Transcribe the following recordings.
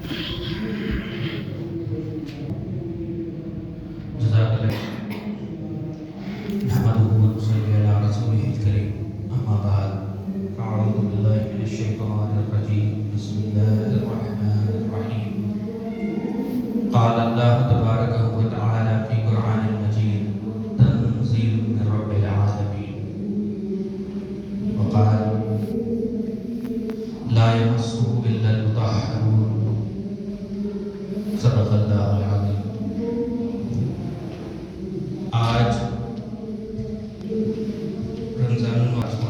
جزاک اللہ نحمده ونصلي على رسوله الكريم اما بعد اعوذ بالله من الشيطان الرجيم بسم الله الرحمن الرحيم قال الله تبارك وتعالى في قرآن المجيد تنزيل من رب العالمين وقال لا يمسه إلا المطهرون صدق الله العظيم۔ آج رمضان المبارک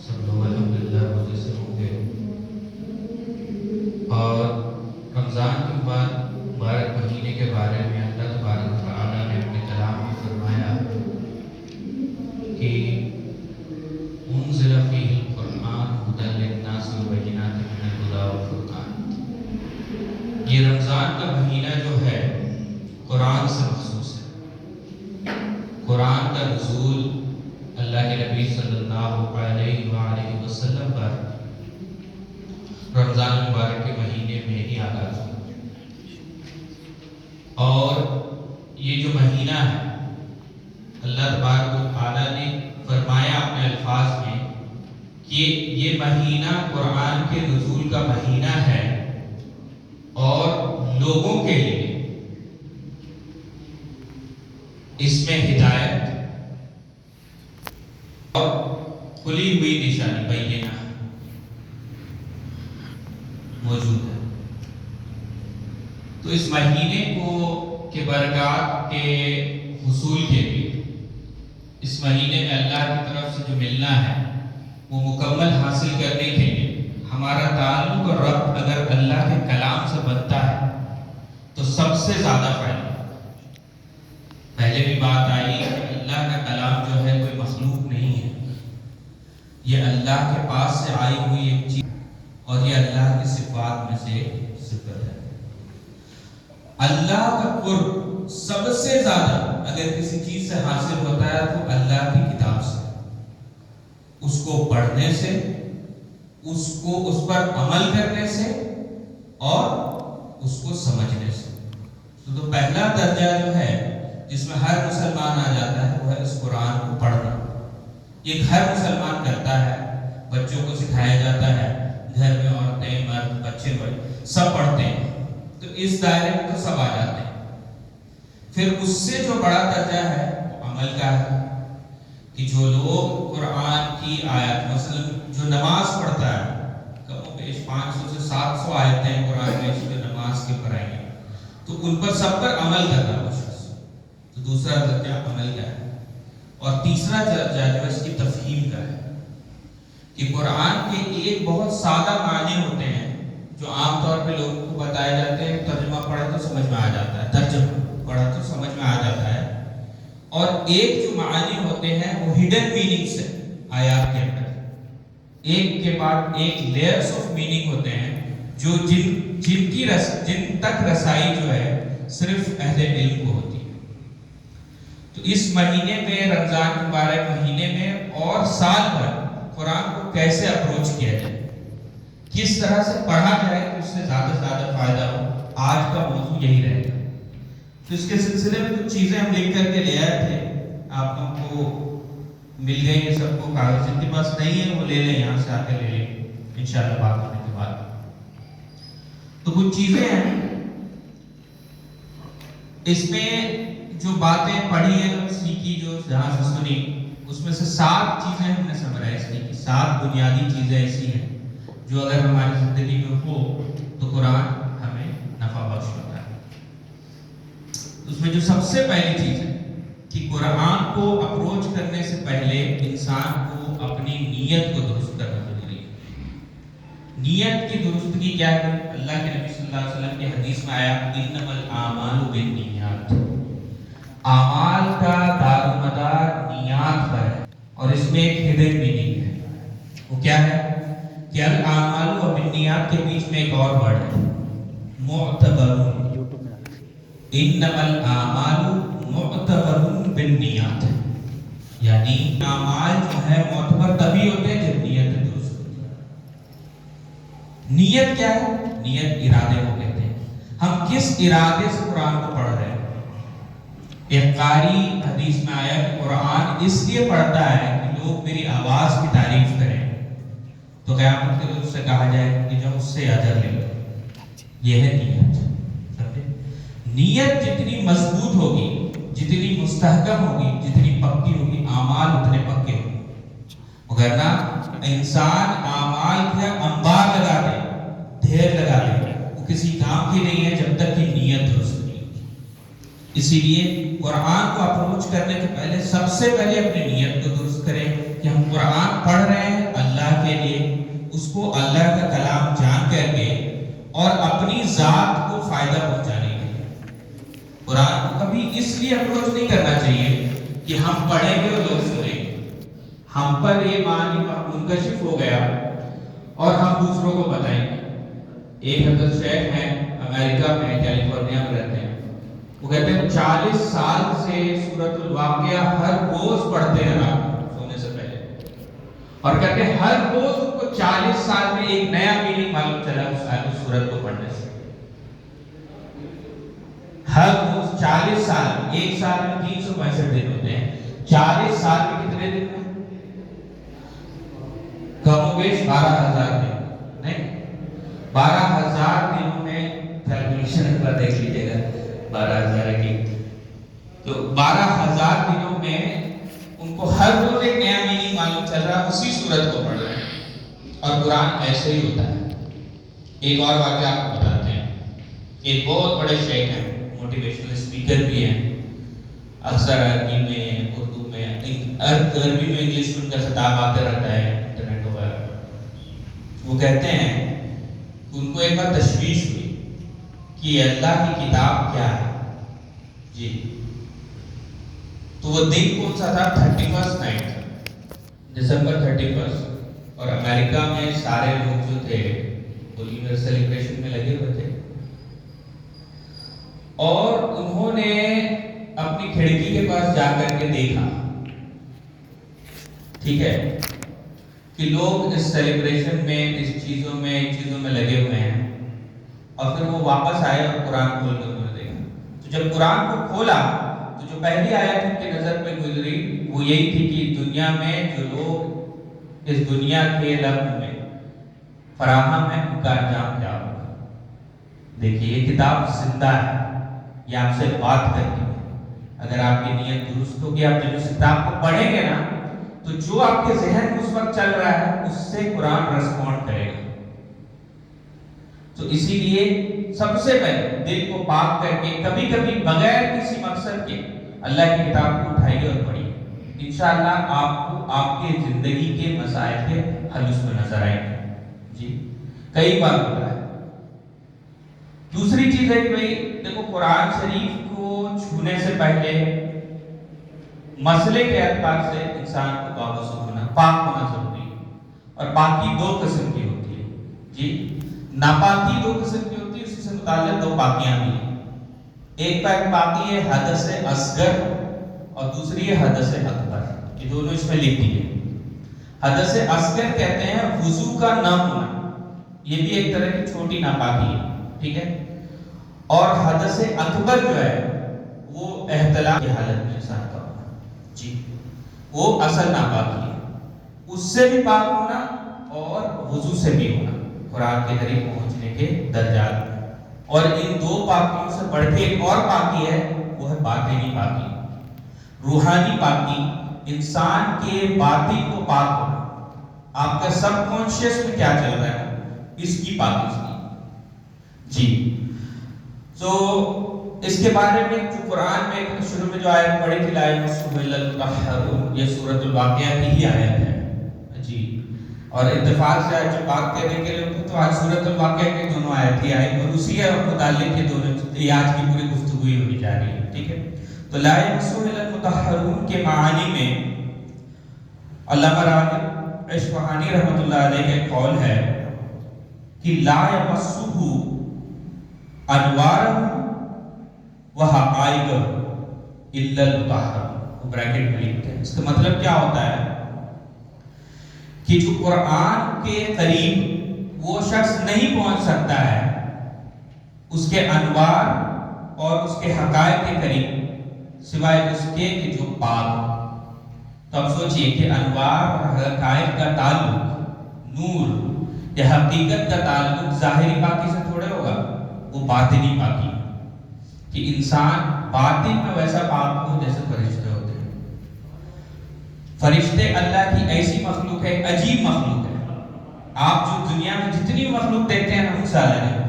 سب لوگ الحمدللہ روزے سے ہوں گے، اور رمضان کے بعد مبارک مہینے کے بارے میں اللہ تبارک و تعالیٰ نے اپنے کلام میں فرمایا کہ انزل فیہ القرآن ھدی للناس وبینات من الھدی والفرقان۔ یہ رمضان کا مہینہ جو ہے قرآن سے مخصوص ہے۔ قرآن کا نزول اللہ کے نبی صلی اللہ علیہ وآلہ وسلم پر رمضان مبارک کے مہینے میں ہی آغاز ہوا، اور یہ جو مہینہ ہے اللہ تبارک و تعالیٰ نے فرمایا اپنے الفاظ میں کہ یہ مہینہ قرآن کے نزول کا مہینہ ہے اور لوگوں کے لیے اس میں ہدایت اور کھلی ہوئی نشانی بینہ موجود ہے۔ تو اس مہینے کو کے برکات کے حصول کے لیے، اس مہینے میں اللہ کی طرف سے جو ملنا ہے وہ مکمل حاصل کرنے کے لیے ہمارا تعلق اور ربط اگر اللہ کے کلام سے بنتا ہے تو سب سے زیادہ فائدہ۔ پہلے بھی بات آئی کہ اللہ کا کلام جو ہے کوئی مخلوق نہیں ہے، یہ اللہ کے پاس سے آئی ہوئی ایک چیز اور یہ اللہ کی صفات میں سے صفت ہے۔ اللہ کا قرب سب سے زیادہ اگر کسی چیز سے حاصل ہوتا ہے تو اللہ کی کتاب سے، اس کو پڑھنے سے، اس پر عمل کرنے سے اور اس کو سمجھنے سے۔ تو پہلا درجہ جو ہے جس میں ہر مسلمان آ جاتا ہے وہ ہے اس قرآن کو پڑھنا۔ یہ ہر مسلمان کرتا ہے، بچوں کو سکھایا جاتا ہے، گھر میں عورتیں مرد بچے بڑے سب پڑھتے ہیں، تو اس دائرے میں تو سب آ جاتے ہیں۔ پھر اس سے جو بڑا درجہ ہے وہ عمل کا ہے کہ جو لوگ قرآن کی آیات، مثلا جو نماز پڑھتا ہے، کم و بیش 500 سے 700 آیتیں قرآن میں جو نماز کے پڑھائیں گے، تو ان پر سب پر عمل کرنا وہ شخص۔ تو دوسرا درجہ عمل کا ہے، اور تیسرا درجہ جو اس کی تفہیم کا ہے کہ قرآن کے ایک بہت سادہ معنی ہوتے ہیں جو عام طور پہ لوگوں کو بتائے جاتے ہیں، ترجمہ پڑھے تو سمجھ میں آ جاتا ہے، ترجمہ پڑھا تو سمجھ میں آ جاتا ہے، اور ایک جو معنی ہوتے ہیں وہ ہڈن میننگز ہے آیات کے اندر، ایک کے بعد ایک لیئرز آف میننگ ہوتے ہیں جو جن تک رسائی جو ہے صرف اہل علم کو ہوتی ہے۔ تو اس مہینے میں، رمضان مبارک مہینے میں اور سال بھر قرآن کو کیسے اپروچ کیا جائے، کس طرح سے پڑھا جائے کہ اس سے زیادہ سے زیادہ فائدہ ہو، آج کا موضوع یہی رہے گا۔ تو اس کے سلسلے میں کچھ چیزیں ہم لکھ کر کے لے آئے تھے، آپ لوگوں کو مل گئی ہیں سب کو، کاغذ جن کے پاس نہیں ہے وہ لے لیں، یہاں سے آ کے لے لیں انشاءاللہ بات ہونے کے بعد۔ تو کچھ چیزیں ہیں اس میں جو باتیں پڑھی ہیں سیکھی، جو جہاں سے سنی، اس میں سے 7 چیزیں ہم نے سمرائز کی کہ 7 بنیادی چیزیں ایسی ہیں جو اگر ہماری زندگی میں ہو تو قرآن ہمیں نفع بخش ہوتا ہے۔ اس میں جو سب سے پہلی چیز ہے کہ قرآن کو اپروچ کرنے سے پہلے انسان کو اپنی نیت کو درست کرنا ضروری ہے۔ نیت کی درستگی کیا ہے؟ اللہ کے نبی صلی اللہ علیہ وسلم کی حدیث میں آیا انما الاعمال بالنیات، اعمال کا دار و مدار نیات پر ہے، اور اس میں ایک ہڈن میننگ ہے، وہ کیا ہے کہ الاعمال و بالنیات کے بیچ میں ایک اور ورڈ ہے معتبرون، انما الاعمال معتبرون بالنیات، یعنی اعمال جو ہے معتبر تبھی ہوتے ہیں جب نیت درست ہوتی ہے۔ نیت کیا ہے؟ نیت ارادے کو کہتے ہیں. ہم کس ارادے سے قرآن کو پڑھ رہے ہیں؟ ایک قاری حدیث میں آیا کہ قرآن اس لیے پڑھتا ہے کہ لوگ میری آواز کی تعریف کریں تو قیامت کے روز سے کہا جائے کہ جو اس سے اجر لے لو. یہ ہے نیت. نیت جتنی مضبوط ہوگی، جتنی مستحکم ہوگی، جتنی پکی ہوگی، اعمال اتنے پکے ہوں گے. وگرنہ انسان اعمال کا انبار لگا دے، ڈھیر لگا دے، وہ کسی کام کی نہیں ہے جب تک کہ نیت درست نہیں ہوگی. اسی لیے قرآن کو اپروچ کرنے کے پہلے سب سے پہلے اپنی نیت کو درست کریں کہ ہم قرآن پڑھ رہے ہیں اللہ کے لیے، اس کو اللہ کا کلام جان کر کے اور اپنی ذات کو فائدہ پہنچانے کے لیے. قرآن کو کبھی اس لیے اپروچ نہیں کرنا چاہیے کہ ہم پڑھیں گے اور لوگ سنیں گے، ہم پر یہ معنی منکشف ہو گیا اور ہم دوسروں کو بتائیں گے. ایک حضرت شیخ ہیں امریکہ میں، کیلیفورنیا میں رہتے ہیں. وہ کہتے ہیں 40 سال سے سورۃ الواقعہ ہر روز پڑھتے ہیں رات کو سونے سے پہلے، اور کہتے ہیں ہر روز ان کو 40 سال میں ایک نیا میننگ معلوم چلا اس سورت کو پڑھنے سے. ہر روز 40 سال، ایک سال میں 365 دن ہوتے ہیں، 40 سال میں کتنے دن ہیں؟ کم و بیش 12,000 دن نہیں، 12,000 دنوں میں کیلکولیشن پر دیکھ لیجیے گا 12,000 کی، تو 12,000 دنوں میں ان کو ہر روز ایک نیا میننگ معلوم چل رہا ہے، اسی سورت کو پڑھ رہے ہیں. اور قرآن ایسے ہی ہوتا ہے. ایک اور واقعہ آپ کو بتاتے ہیں. ایک بہت بڑے شیخ ہیں، موٹیویشنل اسپیکر بھی ہیں، اکثر عربی میں، اردو میں، عربی میں انگلش میں ان کا خطاب آتے رہتا ہے انٹرنیٹ وغیرہ. وہ کہتے ہیں کہ ان کو ایک بار تشویش ہوئی کہ اللہ کی کتاب کیا ہے جی. تو وہ دن کون سا تھا؟ 31 نائٹ، دسمبر 31. اور امریکہ میں سارے لوگ جو تھے وہ نیو ایئر سیلیبریشن میں لگے ہوئے تھے، اور انہوں نے اپنی کھڑکی کے پاس جا کر کے دیکھا، ٹھیک ہے، کہ لوگ اس سیلیبریشن میں، اس چیزوں میں لگے ہوئے ہیں. اور پھر وہ واپس آئے اور قرآن کھول کر انہوں نے دیکھا. تو جب قرآن کو کھولا تو جو پہلی آیت ان کی نظر پہ گزری وہ یہی تھی کہ دنیا میں جو لوگ اس دنیا کے لمحے میں فراہم ہے ان کا انجام کیا ہوگا. دیکھیے یہ کتاب زندہ ہے، یہ آپ سے بات کرتی ہے. اگر آپ کی نیت درست ہوگی، آپ جب اس کتاب کو پڑھیں گے نا تو جو آپ کے ذہن میں اس وقت چل رہا ہے اس سے قرآن رسپونڈ کرے گا. تو اسی لیے سب سے پہلے دل کو پاک کر کے کبھی کبھی بغیر کسی مقصد کے اللہ کی کتاب کو اٹھائیے اور پڑھیے. انشاءاللہ آپ کو آپ کے زندگی کے مسائل کے حل اس میں نظر آئیں گے. جی کئی بار ہوتا ہے. دوسری چیز ہے کہ بھئی دیکھو قرآن شریف کو چھونے سے پہلے مسئلے کے اعتبار سے انسان کو باوضو ہونا، پاک ہونا ضروری ہے. اور پاکی دو قسم کی ہوتی ہے جی. ناپاکی دو قسم کی ہوتی ہے، اس سے متعلق دو پاکیاں بھی ہیں. ایک پاکی ہے حدث اصغر اور دوسری ہے حدث اکبر. یہ دونوں اس میں لکھ دیے. حدث اصغر کہتے ہیں وضو کا نہ ہونا، یہ بھی ایک طرح کی چھوٹی ناپاکی ہے، ٹھیک ہے. اور حدث اکبر جو ہے وہ احتلام کی حالت میں انسان کا ہونا جی، وہ اصل ناپاکی ہے. اس سے بھی پاک ہونا اور وضو سے بھی ہونا قرآن کے قریب پہنچنے کے درجات میں. اور ان دو پاکیوں سے بڑھ کے ایک اور پاکی ہے، وہ ہے باطنی پاکی، روحانی پاکی. انسان کے باطن کو پاک ہونا، آپ کا سب کانشیس میں کیا چل رہا ہے اس کی پاکی جی. تو اس کے بارے میں جو قرآن میں شروع میں جو آیت پڑھی تھی لا یمسہ الا المطہرون، یہ سورۃ الواقعہ کی ہی آیت ہے جی. اور اتفاق سے آج جو بات کرنے کے لیے تو آج سورۃ الواقعہ کی دونوں آیت ہی آئی اور اسی متعلق یہ دونوں آج کی پوری گفتگو ہی ہونی جا رہی ہے، ٹھیک ہے. تو لا یمسہ الا المطہرون کے معانی میں علامہ راغب اصفہانی رحمۃ اللہ علیہ کا قول ہے کہ لا یمسہ انوارہ وحقائقہ الا المطہرون، وہ بریکٹ میں لکھتے ہیں. اس کا مطلب کیا ہوتا ہے کہ جو قرآن کے قریب وہ شخص نہیں پہنچ سکتا ہے اس کے انوار اور اس کے حقائق کے قریب سوائے اس کے کہ جو پاک ہو۔ تو اب سوچئے کہ انوار اور حقائق کا تعلق، نور یا حقیقت کا تعلق ظاہری پاکی سے تھوڑے ہوگا، وہ باطنی پاکی، کہ انسان باطن میں ویسا پاک ہو جیسے فرشتے ہوتے ہیں۔ فرشتے اللہ کی ایسی مخلوق ہے، عجیب مخلوق ہے۔ آپ جو دنیا میں جتنی مخلوق دیکھتے ہیں ان سالہ نہیں،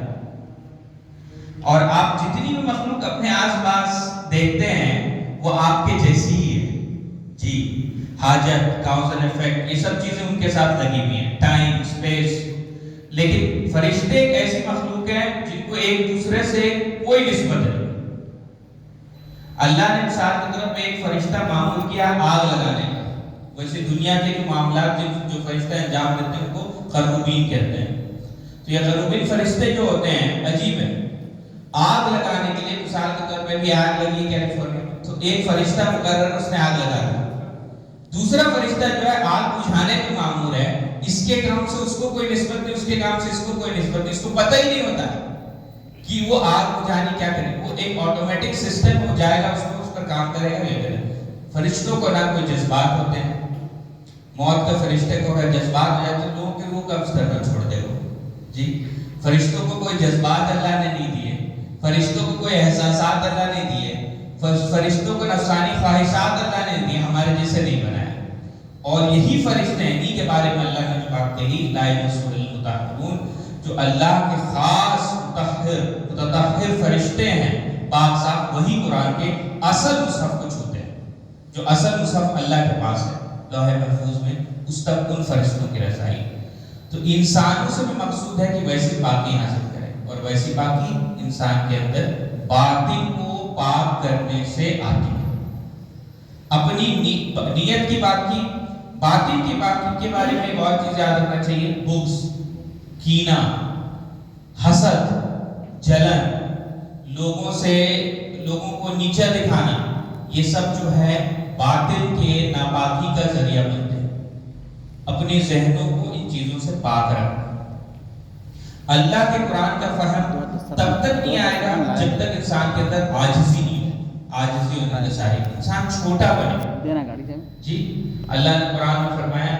اور آپ جتنی بھی مخلوق اپنے آس پاس دیکھتے ہیں وہ آپ کے جیسی ہی ہے جی۔ حاجت، کاؤز اینڈ ایفیکٹ، یہ سب چیزیں ان کے ساتھ لگی ہوئی ہیں، ٹائم، اسپیس۔ لیکن فرشتے ایک ایسی مخلوق ہے جن کو ایک دوسرے سے کوئی نسبت نہیں۔ اللہ نے مثال کے طور پہ ایک فرشتہ معمول کیا آگ لگانے کا، ویسے دنیا کے جو معاملات جو فرشتہ انجام دیتے ہیں ان کو خروبین کہتے ہیں۔ تو یہ خروبین فرشتے جو ہوتے ہیں عجیب ہیں، آگ لگانے کے لیے مثال کے طور پہ بھی آگ لگی کیلیفورنیا میں، تو ایک فرشتہ مقرر اس نے آگ لگا دی۔ دوسرا فرشتہ جو ہے آگ بجھانے پہ مامور ہے، اس کے کام سے اس کو کوئی نسبت نہیں، اس کے کام سے اس کو کوئی نسبت نہیں، اس کو پتہ ہی نہیں ہوتا کہ وہ آگ بجھانی کیا کرے، وہ ایک آٹومیٹک سسٹم ہو جائے گا، اس پر کام کرے گا یہ کرے۔ فرشتوں کو نہ کوئی جذبات ہوتے ہیں، موت کے فرشتے کو اگر جذبات ہو جائے تو لوگوں کی روح قبض کرنا چھوڑ دے گا جی۔ فرشتوں کو کوئی جذبات اللہ نے نہیں دیے، فرشتوں کو کوئی احساسات اللہ نے دیے، فرشتوں کو نفسانی خواہشات اللہ نے دیے، ہمارے جیسے نہیں بنایا۔ اور یہی فرشتے ہیں، انہی کے بارے میں اللہ نے جو بات کہی لا یمسہ المطہرون، جو اللہ کے خاص متطہر فرشتے ہیں، پاک صاف، وہی قرآن کے اصل مصحف کو چھوتے ہیں۔ جو اصل مصحف اللہ کے پاس ہے لوح محفوظ میں، اس تک ان فرشتوں کی رسائی۔ تو انسانوں سے بھی مقصود ہے کہ ویسی پاکی حاصل کریں، اور ویسی پاکی انسان کے اندر باطن کو پاک کرنے سے آتی ہے۔ اپنی نیت کی بات کی، باطن کی پاکی کے بارے میں بہت چیز یاد رکھنا چاہیے۔ بغض، کینہ، حسد، جلن، لوگوں کو نیچا دکھانا، یہ سب جو ہے باطن کے ناپاکی کا ذریعہ بنتے ہیں۔ اپنے ذہنوں کو ان چیزوں سے پاک رکھنا۔ اللہ کے قرآن کا فہم تب تک نہیں آئے گا جب تک انسان کے اندر عاجزی نہیں ہے، عاجزی ہونا چاہیے، انسان چھوٹا بنے جی۔ اللہ نے قرآن میں فرمایا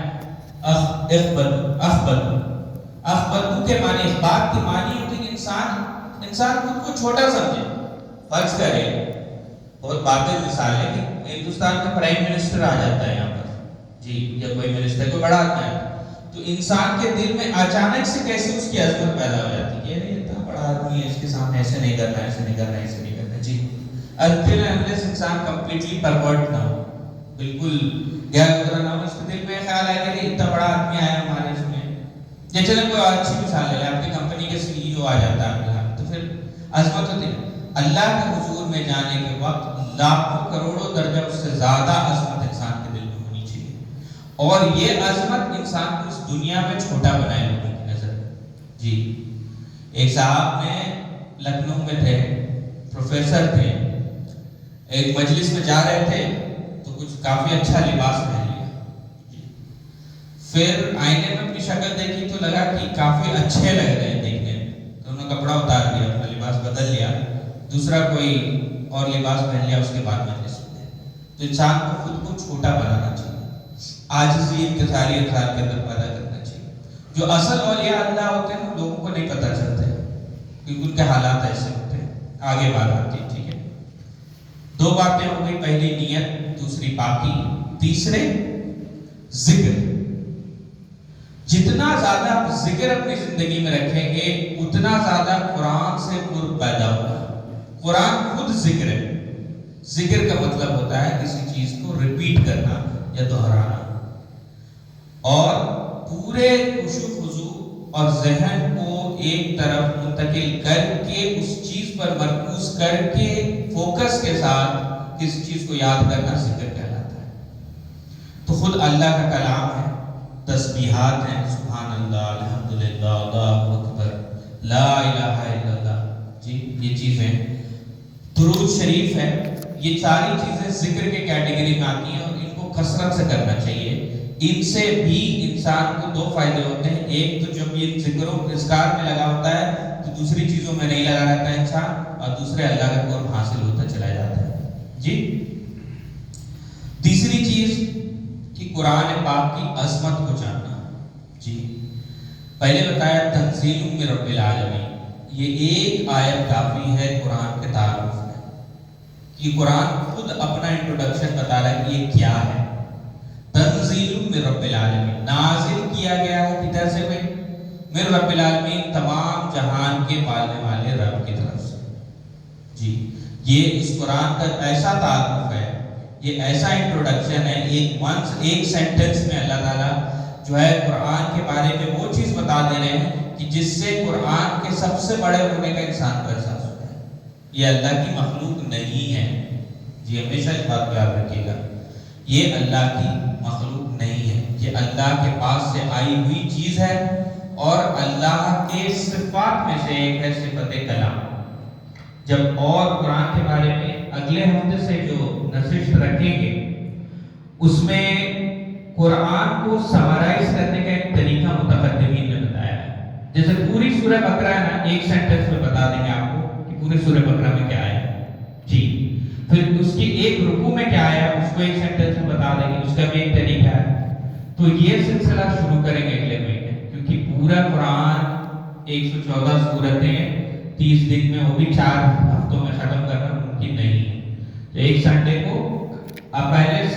اخبدو کے معنی، اخبار کے معنی ہوتے ہیں کہ انسان خود کو چھوٹا سمجھے۔ فرض کرے، بہت باتیں مثال ہے کہ ہندوستان کا پرائم منسٹر آ جاتا ہے یہاں پر جی، یا کوئی منسٹر کو بڑا آتا ہے، تو انسان کے دل میں اچانک سے کیسے اس کی عظمت پیدا ہو جاتی ہے، یہ اتنا بڑا آدمی ہے، اس کے سامنے ایسے نہیں کرنا، ایسے نہیں کرنا، ایسے نہیں کرنا جی۔ unless انسان کمپلیٹلی پرورٹ نہ ہو، بالکل غیر گزرا نہ ہو، اس کے دل میں خیال آئے کہ اتنا بڑا آدمی آیا ہمارے اس میں، یا چلیں کوئی اچھی مثال لے لیں، آپ کی کمپنی کے سی ای او آ جاتا ہے، تو پھر عظمت ہوتی ہے۔ اللہ کے حضور میں جانے کے وقت لاکھوں کروڑوں درجہ اس سے زیادہ عظمت انسان کے دل میں ہونی چاہیے، اور یہ عظمت انسان کو اس دنیا میں چھوٹا بنائے لوگوں کی نظر جی۔ ایک صاحب میں لکھنؤ میں تھے، پروفیسر تھے، ایک مجلس میں جا رہے تھے تو کچھ کافی اچھا لباس پہن لیا، پھر آئینے میں اپنی شکل دیکھی تو لگا کہ کافی اچھے لگ رہے ہیں دیکھنے میں، تو انہوں نے کپڑا اتار دیا، اپنا لباس بدل لیا، دوسرا کوئی اور لباس پہن لیا، اس کے بعد مجلس میں۔ تو انسان کو خود کو چھوٹا بنانا چاہیے، عاجزی، انکساری انسان کے اندر پیدا کرنا چاہیے۔ جو اصل اولیاء اللہ ہوتے ہیں لوگوں کو نہیں پتہ چلتے کیونکہ ان کے حالات ایسے ہوتے ہیں۔ آگے بات آتی ہے، ٹھیک ہے۔ دو باتیں ہو گئی، پہلی نیت، دوسری پاکی، تیسرے ذکر۔ جتنا زیادہ ذکر اپنی زندگی میں رکھیں گے اتنا زیادہ قرآن سے قرب پیدا ہوگا۔ قرآن خود ذکر ہے۔ ذکر کا مطلب ہوتا ہے کسی چیز کو ریپیٹ کرنا یا دہرانا، اور پورے خشوع خضوع اور ذہن کو ایک طرف منتقل کر کے اس چیز پر مرکوز کر کے فوکس کے ساتھ کسی چیز کو یاد کرنا ذکر کہلاتا ہے۔ تو خود اللہ کا کلام ہے، تسبیحات ہیں، سبحان اللہ، الحمدللہ، اللہ اکبر، لا الہ الا اللہ جی، یہ چیزیں، درود شریف ہے، یہ ساری چیزیں ذکر کے کیٹیگری میں آتی ہیں، اور ان کو کثرت سے کرنا چاہیے۔ ان سے بھی انسان کو دو فائدے ہوتے ہیں. ایک تو جب یہ ذکر و اذکار میں لگا ہوتا ہے تو دوسری چیزوں میں نہیں لگا رہتا ہے انسان, اور دوسرے اللہ کا قرب حاصل ہوتا چلا جاتا ہے. جی تیسری چیز کہ قرآن پاک کی عظمت کو جاننا. جی پہلے بتایا تنزیل من رب العالمین, یہ ایک آیت کافی ہے قرآن کے تعارف میں کہ قرآن خود اپنا انٹروڈکشن بتا رہا ہے کہ یہ کیا ہے. تنزیل من رب العالمین, نازل کیا گیا ہے کدھر سے بھائی؟ من رب العالمین, تمام جہان کے پالنے والے رب کی طرف سے. جی یہ اس قرآن کا ایسا تعارف ہے, یہ ایسا انٹروڈکشن ہے, ایک سینٹنس میں اللہ تعالیٰ جو ہے قرآن کے بارے میں وہ چیز بتا دے رہے ہیں کہ جس سے قرآن کے سب سے بڑے ہونے کا انسان کو احساس ہوتا ہے. یہ اللہ کی مخلوق نہیں ہے. جی ہمیشہ اس بات کو یاد رکھیے گا, یہ اللہ کی مخلوق نہیں ہے, یہ اللہ کے پاس سے آئی ہوئی چیز ہے, اور اللہ کے صفات میں سے ایک ہے صفت کلام. جب اور قرآن کے بارے میں اگلے ہفتے سے جو نشست رکھیں گے اس میں قرآن کو سمرائز کرنے کا ایک طریقہ متقدمین نے بتایا ہے. جیسے پوری سورہ بقرہ ہے نا, ایک سینٹنس میں بتا دیں گے آپ کو کہ پوری سورہ بقرہ میں کیا ہے. جی پھر اس کی ایک رکوع میں کیا ہے اس کو ایک سینٹنس میں بتا دیں گے, اس کا بھی ایک طریقہ ہے. تو یہ سلسلہ شروع کریں گے اگلے مہینے, کیونکہ پورا قرآن 114 سورتیں 30 دن میں, وہ بھی 4 ہفتوں میں ختم کرنا ممکن نہیں ہے. تو ایک سنڈے کو, اب پہلے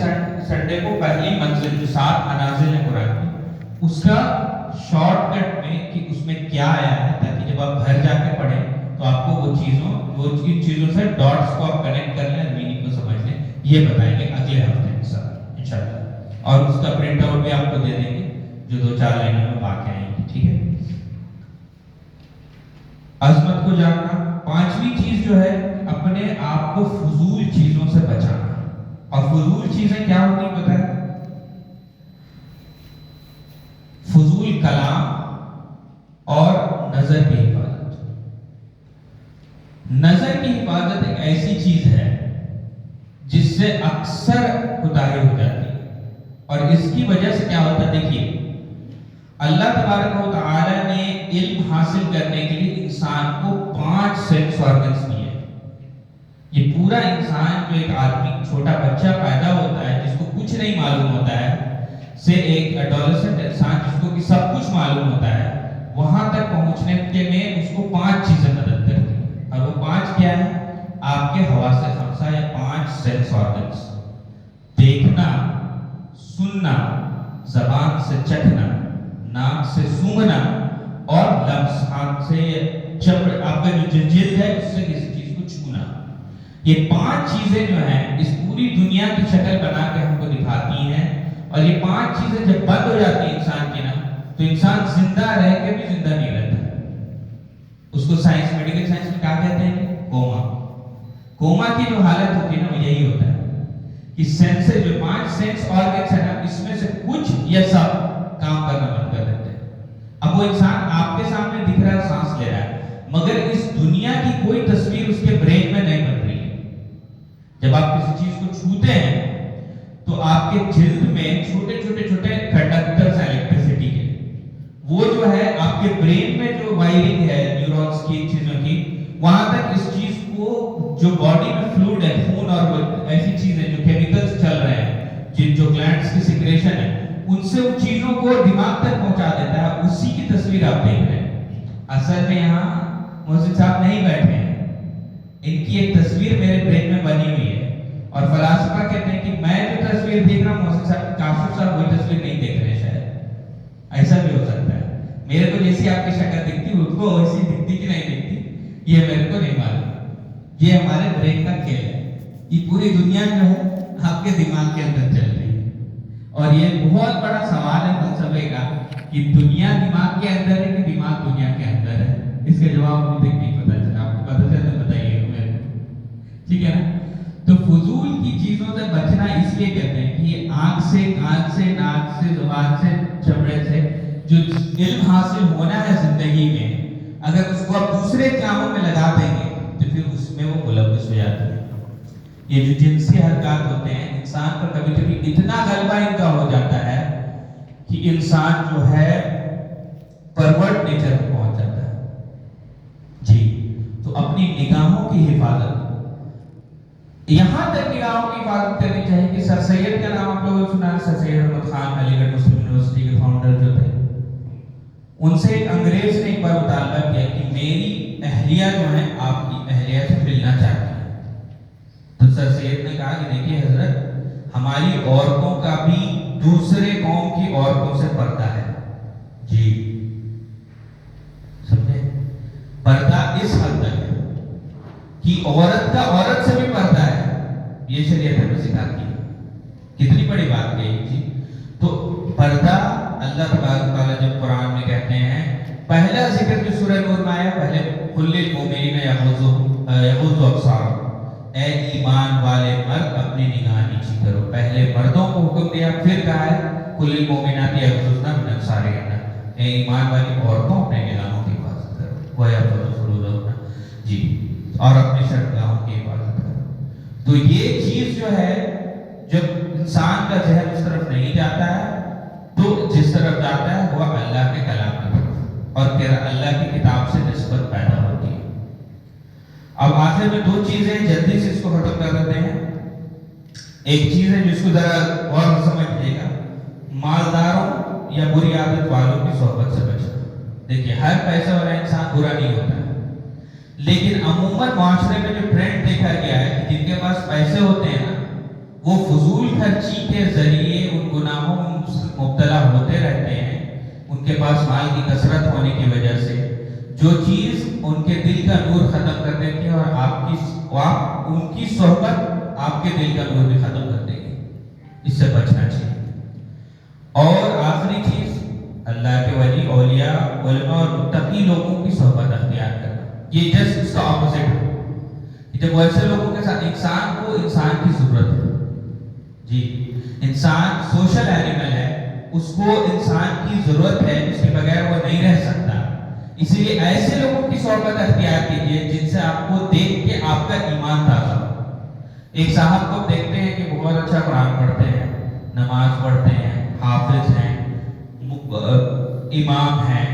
سنڈے کو پہلی منزل جو 7 منازل ہیں قرآن کی, اس کا شارٹ کٹ میں کہ اس میں کیا آیا ہے, تاکہ جب آپ گھر جا کے پڑھیں تو آپ کو وہ چیزوں سے ڈاٹس کو آپ کنیکٹ کر لیں, میننگ کو سمجھ لیں. یہ بتائیں گے اگلے ہفتے انشاءاللہ, اور اس کا پرنٹ آؤٹ بھی آپ کو دے دیں گے جو 2-4 لائنوں میں واقع آئیں گے. ٹھیک ہے, عظمت کو جاننا. 5ویں چیز جو ہے اپنے آپ کو فضول چیزوں سے بچانا. اور فضول چیزیں کیا ہوتی ہیں پتہ ہے؟ فضول کلام اور نظر کی حفاظت. نظر کی حفاظت ایک ایسی چیز ہے جس سے اکثر کوتاہی ہو جاتی ہے, اور اس کی وجہ سے کیا ہوتا ہے؟ دیکھیے اللہ تبارک و تعالی نے علم حاصل کرنے کے لیے انسان کو 5 سینس آرگنز دیے. یہ پورا انسان جو ایک آدمی چھوٹا بچہ پیدا ہوتا ہے جس کو کچھ نہیں معلوم ہوتا ہے, سے ایک ایڈولسنٹ انسان جس کو کہ سب کچھ معلوم ہوتا ہے, وہاں تک پہنچنے کے میں اس کو 5 چیزیں مدد کرتی ہیں. اور وہ 5 کیا ہیں؟ آپ کے حواس خمسہ یا 5 سینس آرگنز. دیکھنا, سننا, زبان سے چکھنا, ناک سے سونگھنا, اور لمس ہاتھ سے آپ کا جو جلد ہے اس سے کسی چیز کو چھونا. یہ 5 چیزیں جو ہیں اس پوری دنیا کی شکل بنا کے ہم کو دکھاتی ہیں, اور یہ 5 چیزیں جب بند ہو جاتی ہیں انسان کی نا, تو انسان زندہ رہ کے بھی زندہ نہیں رہتا. اس کو سائنس, میڈیکل سائنس میں کیا کہتے ہیں؟ کوما. کوما کی جو حالت ہوتی ہے نا وہ یہی ہوتا ہے کہ سینس جو 5 سینس آرگنز ہیں نا, اس میں سے کچھ یا سب کام کرنا بند کر دیتے ہیں. اب وہ انسان آپ کے سامنے دکھ رہا ہے, سانس لے رہا ہے, مگر اس دنیا کی کوئی تصویر اس کے برین میں نہیں بن رہی ہے. جب آپ کسی چیز کو چھوتے ہیں تو آپ کے جلد میں چھوٹے کنڈکٹرز ہیں الیکٹریسٹی کے, وہ جو ہے آپ کے برین میں جو وائرنگ ہے نیورونز کی چیزوں کی, وہاں تک اس چیز کو جو باڈی میں فلوئڈ ہے, خون اور ایسی چیزیں جو کیمیکلز چل رہے ہیں, جو گلینڈز کی سیکریشن ہے, ان سے ان چیزوں کو دماغ تک پہنچا دیتا ہے. اسی کی تصویر آپ دیکھ رہے ہیں. اصل میں یہاں محسن صاحب نہیں بیٹھے ہیں, ان کی ایک تصویر میرے برین میں بنی ہوئی ہے, اور فلاسفہ کہتے ہیں کہ میں جو تصویر دیکھ رہا ہوں محسن صاحب, کاشف صاحب وہی تصویر نہیں دیکھ رہے. شاید ایسا بھی ہو سکتا ہے. میرے کو جیسی آپ کی شکل دکھتی ان کو ویسی دکھتی کہ نہیں دکھتی یہ میرے کو نہیں معلوم. یہ ہمارے برین کا کھیل ہے. یہ پوری دنیا جو ہے آپ کے دماغ کے اندر چل رہی ہے, اور یہ بہت بڑا سوال ہے فلسفے کا کہ دنیا دماغ کے اندر ہے کہ دماغ دنیا کے اندر ہے. اس کا جواب ابھی تک نہیں پتا چلا. آپ کو پتا چلا تو بتائیے میرے کو, ٹھیک ہے نا. تو فضول کی چیزوں سے بچنا اس لیے کہتے ہیں کہ یہ آنکھ سے, کان سے, ناک سے, زبان سے, چمڑے سے جو علم حاصل ہونا ہے زندگی میں, اگر اس کو آپ دوسرے کاموں میں لگا دیں گے تو پھر اس میں وہ ملوث ہو جاتے ہیں. یہ جو جنسی حرکات ہوتے ہیں, انسان پر کبھی کبھی اتنا غلبہ ان کا ہو جاتا ہے کہ انسان جو ہے پرورٹ نیچر میں پہنچ جاتا ہے. جی تو اپنی نگاہوں کی حفاظت، یہاں تک نگاہوں کی حفاظت کرنی چاہیے کہ سر سید کا نام آپ لوگوں نے سنا ہے، سر سید احمد خان علی گڑھ مسلم یونیورسٹی کے فاؤنڈر جو تھے. ان سے ایک انگریز نے ایک بار مطالبہ کیا کہ میری اہلیہ جو ہے آپ کی اہلیہ سے ملنا چاہتی ہے. تو سر سید نے کہا کہ دیکھیے حضرت، ہماری عورتوں کا بھی دوسرے قوم کی عورتوں سے پردہ ہے. جی سمجھے، پردہ اس حد تک ہے کہ عورت کا عورت سے بھی پردہ ہے. یہ شریعت ہمیں سکھاتی ہے. کتنی بڑی بات کہی جی. تو پردہ اللہ تبارک تعالیٰ جب قرآن میں کہتے ہیں، پہلا ذکر جو سورہ نور میں آیا، پہلے قل للمؤمنین یغضوا ابصارہم، اے ایمان والے مرد اپنی نگاہ نیچی کرو. پہلے مردوں کو حکم دیا، پھر کہا ہے قل للمؤمنات یغضضن من ابصارہن، اے ایمان والی عورتوں اپنے نگاہوں کی حفاظت کرو. وَيَحْفَظْنَ فُرُوجَهُنَّ، جی اور اپنی شرمگاہوں کی حفاظت کرو. تو یہ چیز جو ہے، جب انسان کا ذہن اس طرف نہیں جاتا ہے تو جس طرف جاتا ہے وہ اللہ کے کلام کی طرف، اور پھر اللہ کی کتاب سے نسبت پیدا ہوتی ہے. اب آخر میں دو چیزیں جلدی سے اس کو ختم کر دیتے ہیں. ایک چیز ہے جس کو ذرا غور سے سمجھیے گا، مالداروں یا بری عادت والوں کی صحبت سے بچنا. دیکھیے ہر پیسے والا انسان برا نہیں ہوتا ہے، لیکن عموماً معاشرے میں جو ٹرینڈ دیکھا گیا ہے کہ جن کے پاس پیسے ہوتے ہیں نا، وہ فضول خرچی کے ذریعے ان گناہوں میں مبتلا ہوتے رہتے ہیں. ان کے پاس مال کی کثرت ہونے کی وجہ سے جو چیز ان کے دل کا نور ختم کر دیتی ہے، اور ان کی صحبت آپ کے دل کا نور بھی ختم کر دے گی. اس سے بچنا چاہیے. اور آخری چیز، اللہ کے ولی، اولیاء، علماء اور متقی لوگوں کی صحبت اختیار کرنا. یہ جسٹ اس کا اپوزٹ ہے. جب ویسے لوگوں کے ساتھ انسان کو انسان کی ضرورت ہے. جی انسان سوشل اینیمل ہے، اس کو انسان کی ضرورت ہے، اس کے بغیر وہ نہیں رہ سکتا. اسی لیے ایسے لوگوں کی صحبت اختیار کیجیے جن سے آپ کو دیکھ کے آپ کا ایمان تازہ ہو. ایک صاحب کو دیکھتے ہیں کہ بہت اچھا قرآن پڑھتے ہیں، نماز پڑھتے ہیں، حافظ ہیں، امام ہیں،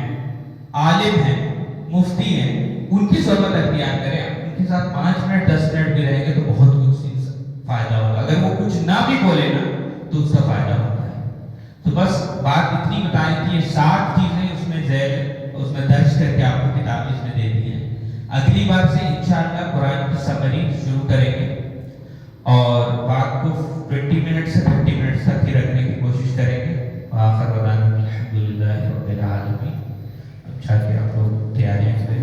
عالم ہیں، مفتی ہیں، ان کی صحبت اختیار کریں. ان کے ساتھ 5 منٹ 10 منٹ بھی رہیں گے تو بہت کچھ فائدہ ہوگا. اگر وہ کچھ نہ بھی بولے نا تو اس کا فائدہ ہوتا ہے. تو بس بات اتنی بتائیں کہ یہ 60 چیزیں اس میں درج کر کے آپ کو کتاب اس میں دے دی ہیں. اگلی بار سے انشاءاللہ قرآن کی سمری شروع کریں گے اور بات کو 20 منٹ سے 30 منٹ تک ہی رکھنے کی کوشش کریں گے. آخر بتانا الحمدللہ رب العالمین. اچھا کہ آپ لوگ تیاریاں کریں.